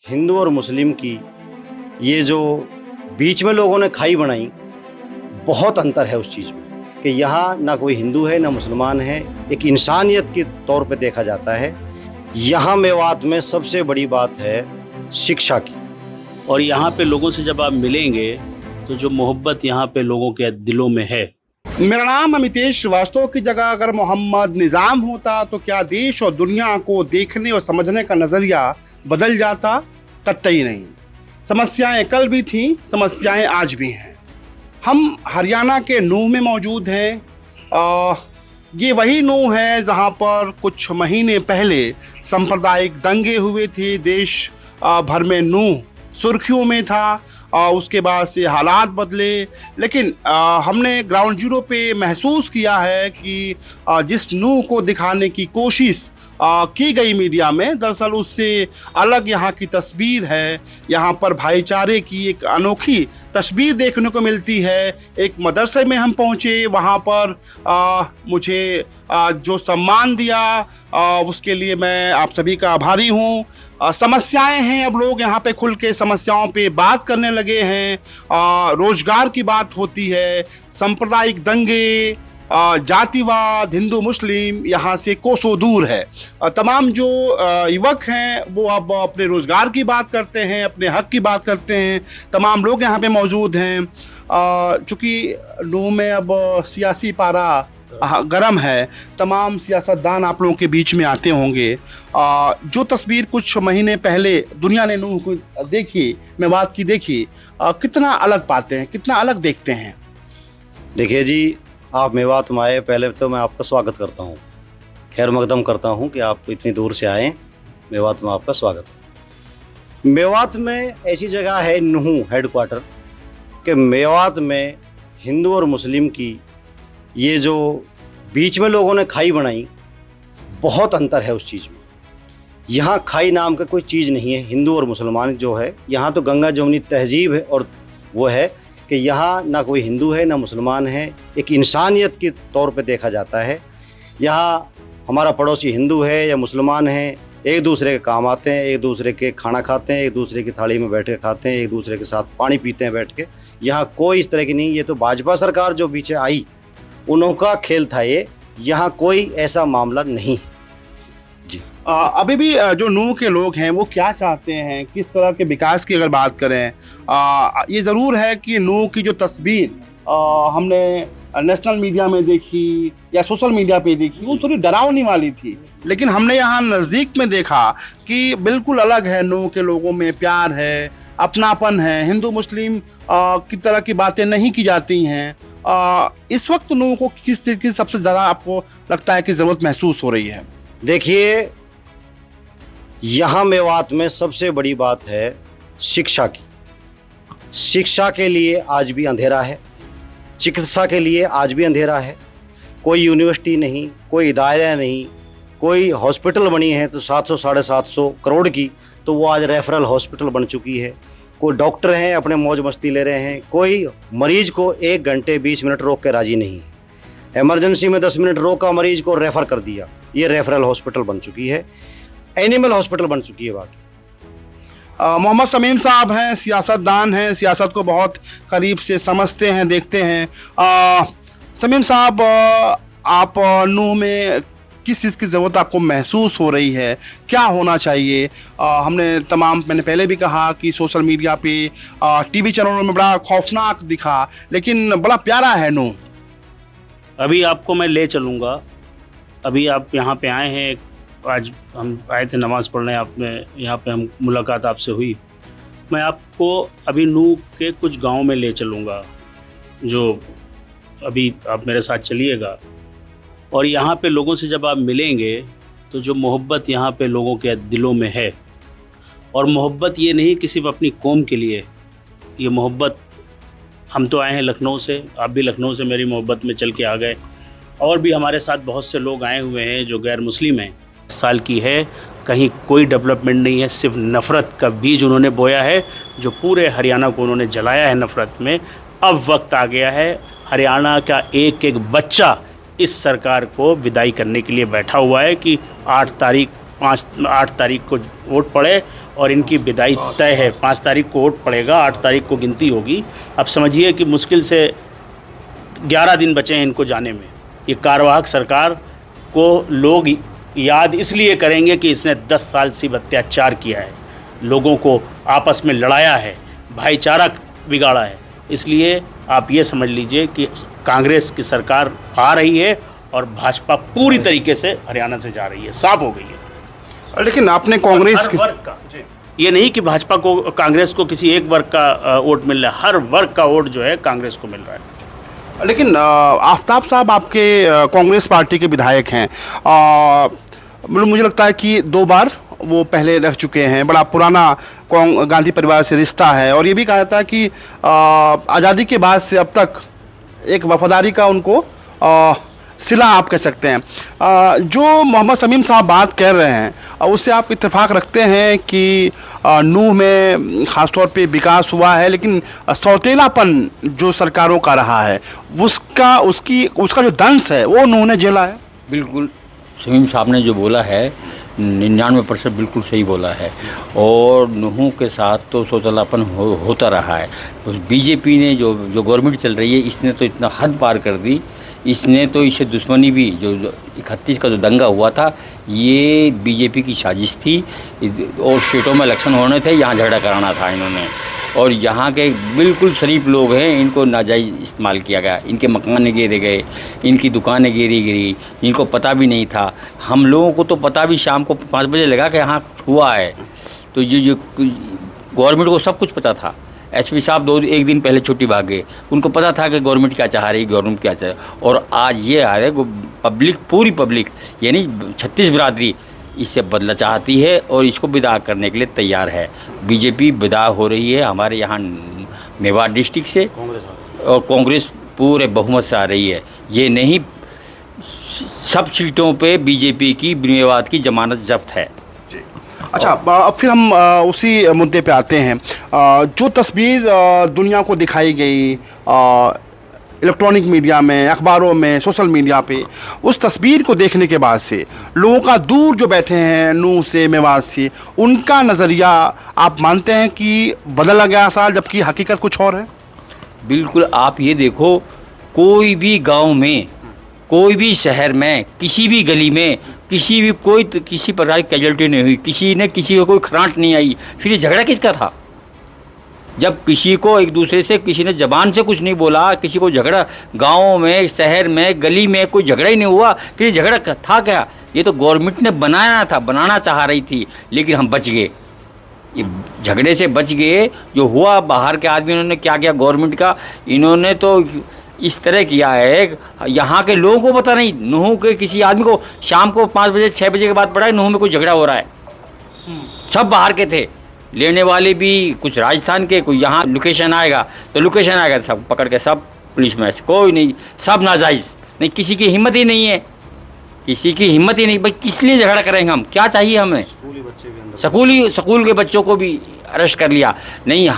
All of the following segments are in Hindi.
हिंदू और मुस्लिम की ये जो बीच में लोगों ने खाई बनाई, बहुत अंतर है उस चीज़ में कि यहाँ ना कोई हिंदू है ना मुसलमान है, एक इंसानियत के तौर पे देखा जाता है। यहाँ मेवात में सबसे बड़ी बात है शिक्षा की। और यहाँ पे लोगों से जब आप मिलेंगे तो जो मोहब्बत यहाँ पे लोगों के दिलों में है। मेरा नाम अमितेश श्रीवास्तव की जगह अगर मोहम्मद निज़ाम होता तो क्या देश और दुनिया को देखने और समझने का नज़रिया बदल जाता? कतई नहीं। समस्याएं कल भी थीं, समस्याएं आज भी हैं। हम हरियाणा के नूह में मौजूद हैं। ये वही नूह है जहां पर कुछ महीने पहले सांप्रदायिक दंगे हुए थे। देश भर में नूह सुर्खियों में था। उसके बाद से हालात बदले, लेकिन हमने ग्राउंड जीरो पे महसूस किया है कि जिस नूह को दिखाने की कोशिश की गई मीडिया में, दरअसल उससे अलग यहाँ की तस्वीर है। यहाँ पर भाईचारे की एक अनोखी तस्वीर देखने को मिलती है। एक मदरसे में हम पहुँचे, वहाँ पर मुझे जो सम्मान दिया उसके लिए मैं आप सभी का आभारी हूँ। समस्याएं हैं, अब लोग यहाँ पे खुल के समस्याओं पे बात करने लगे हैं। रोजगार की बात होती है, सांप्रदायिक दंगे, जातिवाद, हिंदू मुस्लिम यहाँ से कोसों दूर है। तमाम जो युवक हैं वो अब अपने रोज़गार की बात करते हैं, अपने हक की बात करते हैं। तमाम लोग यहाँ पे मौजूद हैं। चूँकि नूह में अब सियासी पारा गरम है, तमाम सियासतदान आप लोगों के बीच में आते होंगे। जो तस्वीर कुछ महीने पहले दुनिया ने नूह को देखी, मेवात की देखी, कितना अलग पाते हैं, कितना अलग देखते हैं? देखिए जी, आप मेवात में आए, पहले तो मैं आपका स्वागत करता हूँ, खैर मकदम करता हूँ कि आप इतनी दूर से आए। मेवात में आपका स्वागत। मेवात में ऐसी जगह है नूह हेडक्वार्टर कि मेवात में हिंदू और मुस्लिम की ये जो बीच में लोगों ने खाई बनाई, बहुत अंतर है उस चीज़ में। यहाँ खाई नाम का कोई चीज़ नहीं है। हिंदू और मुसलमान जो है, यहाँ तो गंगा जमुनी तहजीब है, और वो है कि यहाँ ना कोई हिंदू है ना मुसलमान है, एक इंसानियत के तौर पे देखा जाता है। यहाँ हमारा पड़ोसी हिंदू है या मुसलमान है, एक दूसरे के काम आते हैं, एक दूसरे के खाना खाते हैं, एक दूसरे की थाली में बैठ के खाते हैं, एक दूसरे के साथ पानी पीते हैं बैठ के। यहाँ कोई इस तरह की नहीं। ये तो भाजपा सरकार जो पीछे आई उनका खेल था ये, यहाँ कोई ऐसा मामला नहीं है जी। अभी भी जो नूह के लोग हैं वो क्या चाहते हैं, किस तरह के विकास की अगर बात करें, ये ज़रूर है कि नूह की जो तस्वीर हमने नेशनल मीडिया में देखी या सोशल मीडिया पे देखी, वो थोड़ी डरावनी वाली थी। लेकिन हमने यहाँ नज़दीक में देखा कि बिल्कुल अलग है। नूह के लोगों में प्यार है, अपनापन है, हिंदू मुस्लिम की तरह की बातें नहीं की जाती हैं। इस वक्त नूह को किस चीज़ की सबसे ज़्यादा आपको लगता है कि ज़रूरत महसूस हो रही है? देखिए, यहाँ मेवात में सबसे बड़ी बात है शिक्षा की। शिक्षा के लिए आज भी अंधेरा है, चिकित्सा के लिए आज भी अंधेरा है। कोई यूनिवर्सिटी नहीं, कोई इदारा नहीं, कोई हॉस्पिटल बनी है तो 700 साढ़े 700 करोड़ की, तो वो आज रेफरल हॉस्पिटल बन चुकी है। कोई डॉक्टर हैं अपने मौज मस्ती ले रहे हैं, कोई मरीज को 1 घंटे 20 मिनट रोक के राजी नहीं है। इमरजेंसी में 10 मिनट रोका, मरीज को रेफ़र कर दिया। ये रेफरल हॉस्पिटल बन चुकी है, एनिमल हॉस्पिटल बन चुकी है बाकी। मोहम्मद समीम साहब हैं, सियासतदान हैं, सियासत को बहुत करीब से समझते हैं, देखते हैं। समीम साहब, आप नूह में किस चीज़ की ज़रूरत आपको महसूस हो रही है, क्या होना चाहिए? मैंने पहले भी कहा कि सोशल मीडिया पे, टीवी चैनलों में बड़ा खौफनाक दिखा, लेकिन बड़ा प्यारा है नूह। अभी आपको मैं ले चलूँगा। अभी आप यहाँ पे आए हैं, आज हम आए थे नमाज़ पढ़ने, आपने यहाँ पे हम मुलाकात आपसे हुई। मैं आपको अभी नूह के कुछ गांव में ले चलूँगा, जो अभी आप मेरे साथ चलिएगा। और यहाँ पे लोगों से जब आप मिलेंगे तो जो मोहब्बत यहाँ पे लोगों के दिलों में है, और मोहब्बत ये नहीं कि सिर्फ अपनी कौम के लिए, ये मोहब्बत, हम तो आए हैं लखनऊ से, आप भी लखनऊ से मेरी मोहब्बत में चल के आ गए, और भी हमारे साथ बहुत से लोग आए हुए हैं जो गैर मुस्लिम हैं। साल की है, कहीं कोई डेवलपमेंट नहीं है, सिर्फ नफ़रत का बीज उन्होंने बोया है, जो पूरे हरियाणा को उन्होंने जलाया है नफ़रत में। अब वक्त आ गया है, हरियाणा का एक एक बच्चा इस सरकार को विदाई करने के लिए बैठा हुआ है कि 8 तारीख 8 तारीख को वोट पड़े और इनकी विदाई तय है। 5 तारीख को वोट पड़ेगा, 8 तारीख को गिनती होगी। अब समझिए कि मुश्किल से 11 दिन बचे हैं इनको जाने में। ये कार्यवाहक सरकार को लोग याद इसलिए करेंगे कि इसने 10 साल से अत्याचार किया है, लोगों को आपस में लड़ाया है, भाईचारा बिगाड़ा है। इसलिए आप ये समझ लीजिए कि कांग्रेस की सरकार आ रही है और भाजपा पूरी तरीके से हरियाणा से जा रही है, साफ हो गई है। लेकिन आपने कांग्रेस हर वर्ग का, ये नहीं कि भाजपा को, कांग्रेस को किसी एक वर्ग का वोट मिल रहा है, हर वर्ग का वोट जो है कांग्रेस को मिल रहा है। लेकिन आफ्ताब साहब आपके कांग्रेस पार्टी के विधायक हैं। मतलब मुझे लगता है कि 2 बार वो पहले रह चुके हैं, बड़ा पुराना गांधी परिवार से रिश्ता है, और ये भी कहा जाता है कि आज़ादी के बाद से अब तक एक वफादारी का उनको सिला आप कह सकते हैं। जो मोहम्मद शमीम साहब बात कर रहे हैं उससे आप इत्तेफाक रखते हैं कि नूह में ख़ासतौर पे विकास हुआ है, लेकिन सौतेलापन जो सरकारों का रहा है उसका जो दंश है वो नूह ने झेला है। बिल्कुल शमीम साहब ने जो बोला है 99% बिल्कुल सही बोला है। और नूह के साथ तो सौतेलापन होता रहा है। बीजेपी ने जो गवर्नमेंट चल रही है इसने तो इतना हद पार कर दी। इसने तो इससे दुश्मनी भी जो 31 का जो दंगा हुआ था ये बीजेपी की साजिश थी, और स्टेटों में इलेक्शन होने थे, यहाँ झगड़ा कराना था इन्होंने। और यहाँ के बिल्कुल शरीफ लोग हैं, इनको नाजायज़ इस्तेमाल किया गया, इनके मकान गिरे गए, इनकी दुकानें गिरी, इनको पता भी नहीं था। हम लोगों को तो पता भी शाम को 5 बजे लगा कि यहाँ हुआ है। तो जो गवर्नमेंट को सब कुछ पता था। एसपी साहब एक दिन पहले छुट्टी भाग गए, उनको पता था कि गवर्नमेंट क्या चाह रही है, गवर्नमेंट क्या चाह रही है। और आज ये आ रहा है पब्लिक, पूरी पब्लिक यानी 36 बिरादरी इससे बदला चाहती है और इसको विदा करने के लिए तैयार है। बीजेपी विदा हो रही है हमारे यहाँ मेवात डिस्ट्रिक्ट से, और कांग्रेस पूरे बहुमत से आ रही है। ये नहीं, सब सीटों पे बीजेपी की मेवात की जमानत जब्त है। अच्छा, अब फिर हम उसी मुद्दे पे आते हैं। जो तस्वीर दुनिया को दिखाई गई इलेक्ट्रॉनिक मीडिया में, अखबारों में, सोशल मीडिया पे, उस तस्वीर को देखने के बाद से लोगों का दूर जो बैठे हैं नूह से, मेवात से, उनका नज़रिया आप मानते हैं कि बदला गया साल, जबकि हकीकत कुछ और है? बिल्कुल। आप ये देखो, कोई भी गांव में, कोई भी शहर में, किसी भी गली में किसी प्रकार की कैजुअल्टी नहीं हुई, किसी को कोई खरांट नहीं आई। फिर ये झगड़ा किसका था? जब किसी को एक दूसरे से किसी ने ज़बान से कुछ नहीं बोला, किसी को झगड़ा गाँव में, शहर में, गली में कोई झगड़ा ही नहीं हुआ, फिर झगड़ा था क्या? ये तो गवर्नमेंट ने बनाना चाह रही थी, लेकिन हम बच गए, ये झगड़े से बच गए। जो हुआ बाहर के आदमी इन्होंने क्या किया, गवर्नमेंट का इन्होंने तो इस तरह किया है, यहाँ के लोगों को पता नहीं। नूह के किसी आदमी को शाम को 5 बजे 6 बजे के बाद पड़ा है नूह में कोई झगड़ा हो रहा है। सब बाहर के थे, लेने वाले भी कुछ राजस्थान के, कोई यहाँ लोकेशन आएगा तो सब पकड़ के सब पुलिस में, कोई नहीं, सब नाजायज़ नहीं, किसी की हिम्मत ही नहीं है, भाई किस लिए झगड़ा करेंगे हम? क्या चाहिए हमें? स्कूल के बच्चों को भी अरेस्ट कर लिया। नहीं,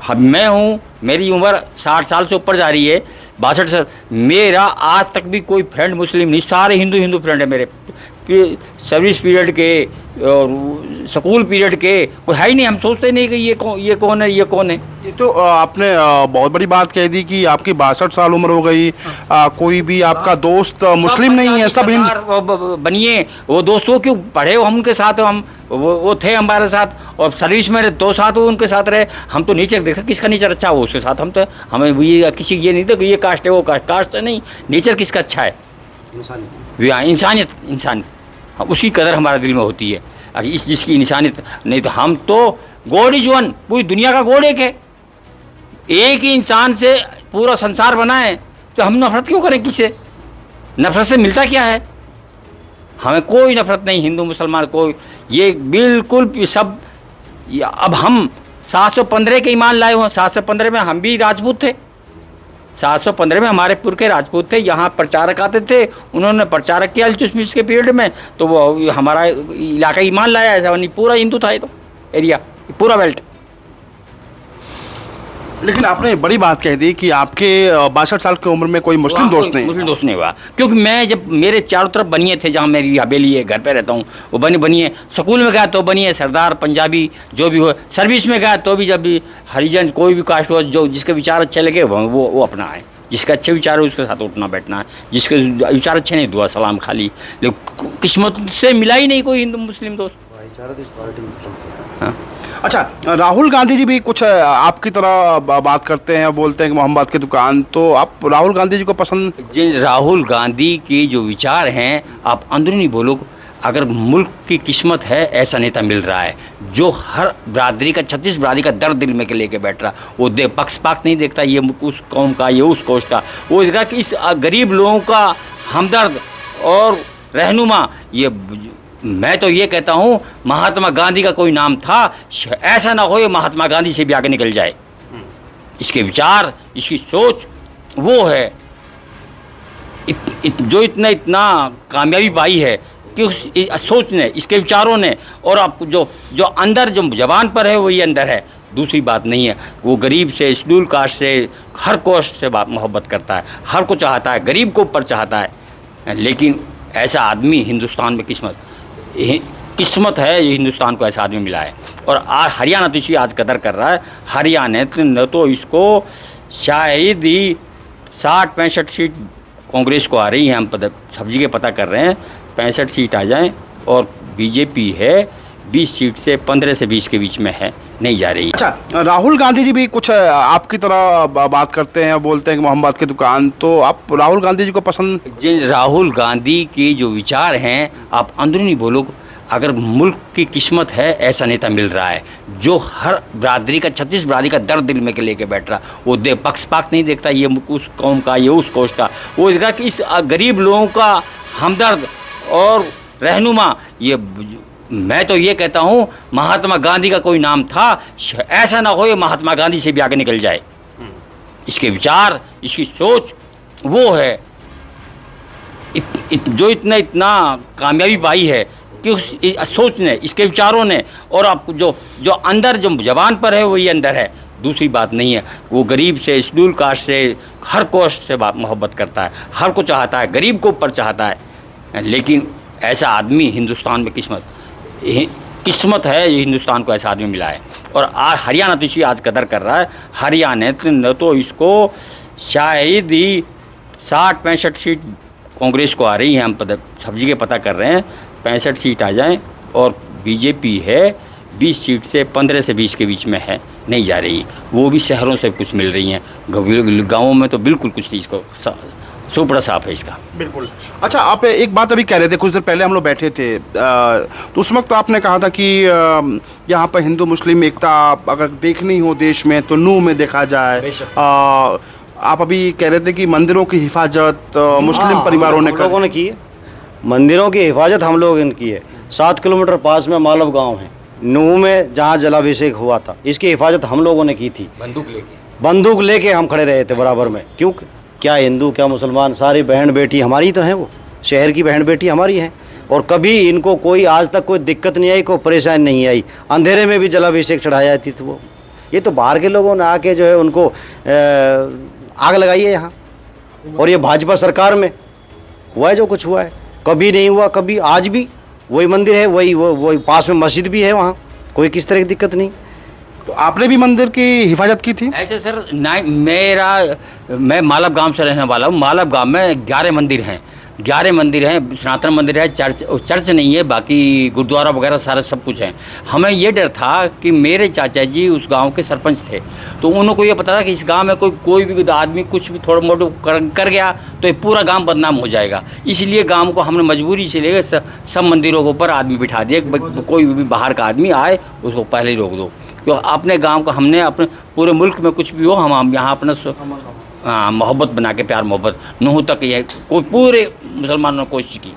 मैं हूँ, मेरी उम्र 60 साल से ऊपर जा रही है, 62 साल, मेरा आज तक भी कोई फ्रेंड मुस्लिम नहीं, सारे हिंदू फ्रेंड है मेरे। सर्विस पीरियड के और स्कूल पीरियड के कोई है ही नहीं। हम सोचते नहीं कि ये कौन है। ये तो आपने बहुत बड़ी बात कह दी कि आपकी 62 साल उम्र हो गई, कोई भी आपका दोस्त मुस्लिम नहीं है, सब हिंदू बनिए। वो दोस्तों क्यों पढ़े हो, हम उनके साथ, हम वो थे हमारे साथ, और सर्विस में 2 साथ वो उनके साथ रहे। हम तो नेचर देखा किसका नेचर अच्छा हो उसके साथ हम तो, हमें किसी ये नहीं था कि ये कास्ट है वो कास्ट है, नहीं, नेचर किसका अच्छा है, इंसानियत उसी कदर हमारे दिल में होती है। अगर जिसकी इंसानियत नहीं, तो हम तो गॉड इज वन, पूरी दुनिया का गॉड एक है, एक ही इंसान से पूरा संसार बना है, तो हम नफरत क्यों करें किससे? नफरत से मिलता क्या है? हमें कोई नफरत नहीं, हिंदू मुसलमान कोई, ये बिल्कुल सब। अब हम 715 के ईमान लाए हुए, 715 में हम भी राजपूत थे, 715 में हमारे पुरखे राजपूत थे। यहाँ प्रचारक आते थे, उन्होंने प्रचारक किया इल्तुतमिश के पीरियड में, तो वो हमारा इलाका ईमान लाया, ऐसा नहीं, पूरा हिंदू था ये तो एरिया, पूरा बेल्ट। लेकिन आपने बड़ी बात कह दी कि आपके 62 साल की उम्र में कोई मुस्लिम दोस्त नहीं। मुस्लिम दोस्त नहीं हुआ, क्योंकि मैं जब मेरे चारों तरफ बनिए थे, जहाँ मेरी हवेली है, घर पे रहता हूँ, वो बनिए। स्कूल में गया तो बनिए, सरदार, पंजाबी जो भी हो। सर्विस में गया तो भी जब भी हरिजन कोई भी कास्ट हो, जो जिसके विचार अच्छे लगे वो अपना है। जिसके अच्छे विचार हो उसके साथ उठना बैठना है, जिसके विचार अच्छे नहीं दुआ सलाम खाली। लेकिन किस्मत से मिला ही नहीं कोई हिंदू मुस्लिम दोस्त। हाँ। अच्छा, राहुल गांधी जी भी कुछ आपकी तरह बात करते हैं, बोलते हैं कि मोहम्मद की दुकान, तो आप राहुल गांधी जी को पसंद? जिन राहुल गांधी के जो विचार हैं, आप अंदरूनी बोलो, अगर मुल्क की किस्मत है ऐसा नेता मिल रहा है जो हर बरादरी का, 36 बरादरी का दर्द दिल में के लेके बैठ रहा। वो पक्षपात नहीं देखता, ये उस कौम का, ये उस कोष का। वो देखा कि इस गरीब लोगों का हमदर्द और रहनुमा। ये मैं तो ये कहता हूँ, महात्मा गांधी का कोई नाम था, ऐसा ना हो ये महात्मा गांधी से भी आगे निकल जाए। इसके विचार, इसकी सोच वो है जो इतना कामयाबी पाई है कि उस सोच ने, इसके विचारों ने, और आपको जो अंदर जो जबान पर है वही अंदर है, दूसरी बात नहीं है। वो गरीब से, शेड्यूल कास्ट से, हर कोस्ट से मोहब्बत करता है, हर को चाहता है, गरीब को ऊपर चाहता है। लेकिन ऐसा आदमी हिंदुस्तान में किस्मत है, ये हिंदुस्तान को ऐसा आदमी मिला है। और आज हरियाणा तो इसकी आज कदर कर रहा है। हरियाणा न तो इसको शायद ही 60-65 सीट कांग्रेस को आ रही हैं, हम सब्जी के पता कर रहे हैं, 65 सीट आ जाएं, और बीजेपी है 20 सीट से 15 से 20 के बीच में है, नहीं जा रही। अच्छा, राहुल गांधी जी भी कुछ आपकी तरह बात करते हैं, बोलते हैं कि मोहम्मद की दुकान, तो आप राहुल गांधी जी को पसंद? जिन राहुल गांधी के जो विचार हैं, आप अंदरूनी बोलो, अगर मुल्क की किस्मत है ऐसा नेता मिल रहा है जो हर बरादरी का, 36 बरादरी का दर्द दिल में के लेके बैठ रहा। वो पक्षपात नहीं देखता, ये उस कौम का, ये उस कोष का। वो देखा कि इस गरीब लोगों का हमदर्द और रहनुमा। ये मैं तो ये कहता हूँ, महात्मा गांधी का कोई नाम था, ऐसा ना हो ये महात्मा गांधी से भी आगे निकल जाए। इसके विचार, इसकी सोच वो है जो इतना कामयाबी पाई है कि उस सोच ने, इसके विचारों ने, और आपको जो अंदर जो जबान पर है वही अंदर है, दूसरी बात नहीं है। वो गरीब से, शेड्यूल कास्ट से, हर कोस्ट से मोहब्बत करता है, हर को चाहता है, गरीब को ऊपर चाहता है। लेकिन ऐसा आदमी हिंदुस्तान में किस्मत है, ये हिंदुस्तान को ऐसा आदमी मिला है। और आज हरियाणा तो इसकी आज कदर कर रहा है। हरियाणा न तो इसको शायद ही 60-65 सीट कांग्रेस को आ रही हैं, हम सब्जी के पता कर रहे हैं, 65 सीट आ जाएं, और बीजेपी है 20 सीट से 15 से 20 के बीच में है, नहीं जा रही। वो भी शहरों से कुछ मिल रही हैं, गाँवों में तो बिल्कुल कुछ नहीं। इसको सुपड़ा साफ है इसका, बिल्कुल। अच्छा, आप एक बात अभी कह रहे थे, कुछ देर पहले हम लोग बैठे थे, तो उस वक्त आपने कहा था कि यहाँ पर हिंदू मुस्लिम एकता अगर देखनी हो देश में तो नूह में देखा जाए। आप अभी कह रहे थे कि मंदिरों की हिफाजत मुस्लिम परिवारों ने लोगों ने की है। मंदिरों की हिफाजत हम लोगों ने की है। 7 किलोमीटर पास में मालव गांव है, नूह में जहाँ जलाभिषेक हुआ था, इसकी हिफाजत हम लोगों ने की थी। बंदूक लेके हम खड़े रहे थे बराबर में। क्यों? क्या हिंदू, क्या मुसलमान, सारी बहन बेटी हमारी तो हैं, वो शहर की बहन बेटी हमारी हैं। और कभी इनको कोई आज तक कोई दिक्कत नहीं आई, कोई परेशानी नहीं आई। अंधेरे में भी जलाभिषेक चढ़ाया जाती थी वो। ये तो बाहर के लोगों ने आके जो है उनको आग लगाई है यहाँ। और ये भाजपा सरकार में हुआ है जो कुछ हुआ है, कभी नहीं हुआ। कभी आज भी वही मंदिर है, वही पास में मस्जिद भी है, वहाँ कोई किस तरह की दिक्कत नहीं। तो आपने भी मंदिर की हिफाजत की थी? ऐसे सर मैं मालव गांव से रहने वाला हूँ। मालव गांव में 11 मंदिर हैं, 11 मंदिर हैं। सनातन मंदिर है, चर्च नहीं है, बाकी गुरुद्वारा वगैरह सारा सब कुछ है। हमें ये डर था कि मेरे चाचा जी उस गांव के सरपंच थे, तो उनको ये पता था कि इस गांव में कोई भी आदमी कुछ भी थोड़ा मोटा कर गया तो ये पूरा गांव बदनाम हो जाएगा। इसलिए गांव को हमने मजबूरी से लेकर सब मंदिरों के ऊपर आदमी बिठा दिया कि कोई भी बाहर का आदमी आए उसको पहले ही रोक दो। तो अपने गांव का हमने, अपने पूरे मुल्क में कुछ भी हो, हम यहाँ अपना मोहब्बत बना के, प्यार मोहब्बत नूह तक ये कोई पूरे मुसलमानों ने कोशिश की।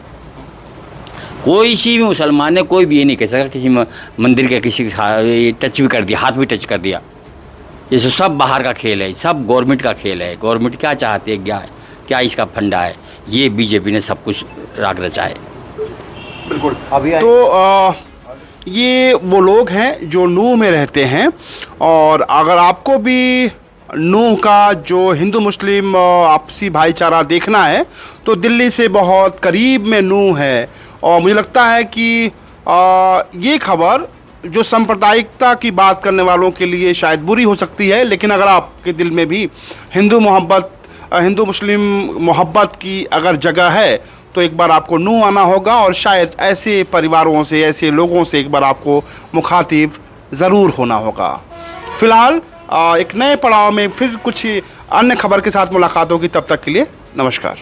कोई सी भी मुसलमान ने कोई भी ये नहीं कह सका किसी मंदिर के किसी टच भी कर दिया, हाथ भी टच कर दिया। ये सब बाहर का खेल है, सब गवर्नमेंट का खेल है। गवर्नमेंट क्या चाहती है, क्या इसका फंडा है, ये बीजेपी ने सब कुछ राग रचा है। बिल्कुल। तो ये वो लोग हैं जो नूह में रहते हैं, और अगर आपको भी नूह का जो हिंदू मुस्लिम आपसी भाईचारा देखना है तो दिल्ली से बहुत करीब में नूह है। और मुझे लगता है कि ये खबर जो सांप्रदायिकता की बात करने वालों के लिए शायद बुरी हो सकती है, लेकिन अगर आपके दिल में भी हिंदू मुस्लिम मोहब्बत की अगर जगह है तो एक बार आपको नूह आना होगा और शायद ऐसे परिवारों से, ऐसे लोगों से एक बार आपको मुखातिब ज़रूर होना होगा। फ़िलहाल एक नए पड़ाव में फिर कुछ अन्य खबर के साथ मुलाकात होगी, तब तक के लिए नमस्कार।